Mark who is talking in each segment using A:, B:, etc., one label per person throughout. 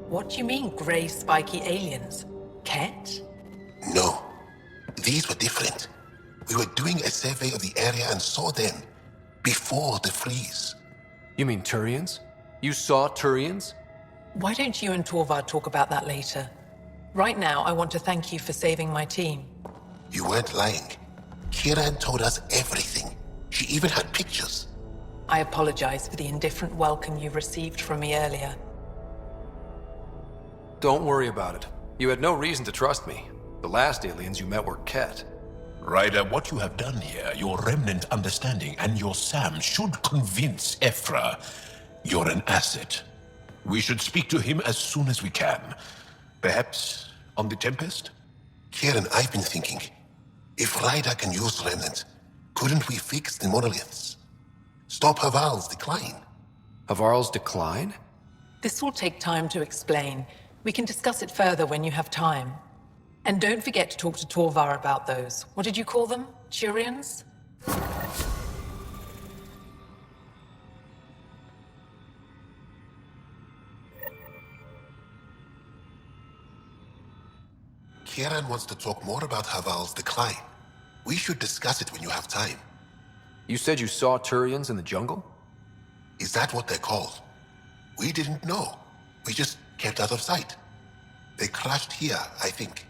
A: What do you mean, grey spiky aliens? Ket?
B: No, these were different. We were doing a survey of the area and saw them before the freeze.
C: You mean Turians? You saw Turians?
A: Why don't you and Torvar talk about that later? Right now, I want to thank you for saving my team.
B: You weren't lying. Kiiran told us everything. She even had pictures.
A: I apologize for the indifferent welcome you received from me earlier.
C: Don't worry about it. You had no reason to trust me. The last aliens you met were Ket.
D: Ryder, what you have done here, your remnant understanding and your Sam should convince Ephra you're an asset. We should speak to him as soon as we can. Perhaps on the Tempest?
B: Kiiran, I've been thinking. If Ryder can use remnant, couldn't we fix the monoliths? Stop Haval's decline?
C: Havarl's decline?
A: This will take time to explain. We can discuss it further when you have time. And don't forget to talk to Torvar about those. What did you call them? Turians?
B: Kiiran wants to talk more about Haval's decline. We should discuss it when you have time.
C: You said you saw Turians in the jungle?
B: Is that what they're called? We didn't know. We just kept out of sight. They crashed here, I think.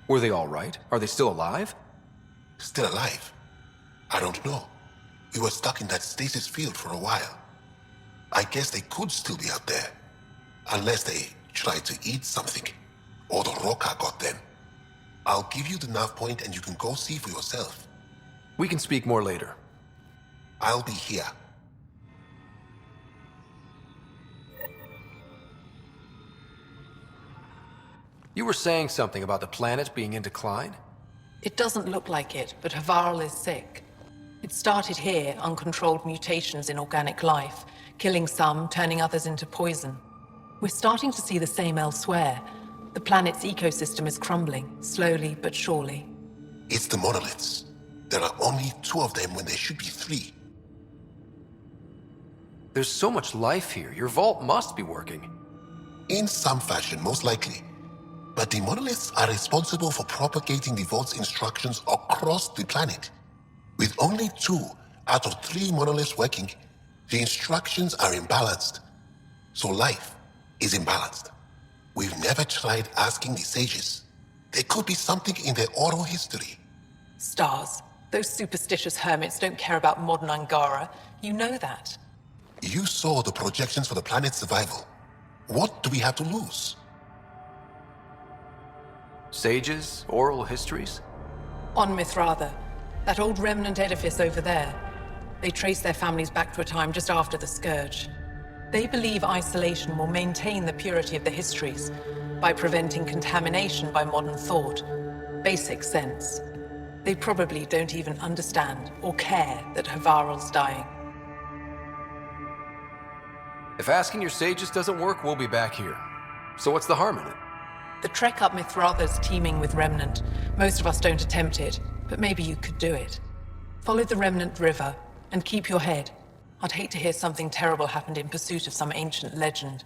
C: Were they all right? Are they still alive?
B: Still alive? I don't know. We were stuck in that stasis field for a while. I guess they could still be out there. Unless they tried to eat something. Or the Roca got them. I'll give you the nav point and you can go see for yourself.
C: We can speak more later.
B: I'll be here.
C: You were saying something about the planet being in decline?
A: It doesn't look like it, but Havarl is sick. It started here, uncontrolled mutations in organic life, killing some, turning others into poison. We're starting to see the same elsewhere. The planet's ecosystem is crumbling, slowly but surely.
B: It's the monoliths. There are only 2 of them when there should be 3.
C: There's so much life here. Your vault must be working.
B: In some fashion, most likely. But the monoliths are responsible for propagating the vault's instructions across the planet. With only 2 out of 3 monoliths working, the instructions are imbalanced. So life is imbalanced. We've never tried asking the sages. There could be something in their oral history.
A: Stars. Those superstitious hermits don't care about modern Angara. You know that.
B: You saw the projections for the planet's survival. What do we have to lose?
C: Sages? Oral histories?
A: On Mithratha, that old remnant edifice over there. They trace their families back to a time just after the Scourge. They believe isolation will maintain the purity of the histories by preventing contamination by modern thought. Basic sense. They probably don't even understand or care that Havarl's dying.
C: If asking your sages doesn't work, we'll be back here. So what's the harm in it?
A: The trek up Mithratha's teeming with Remnant. Most of us don't attempt it, but maybe you could do it. Follow the Remnant River, and keep your head. I'd hate to hear something terrible happened in pursuit of some ancient legend.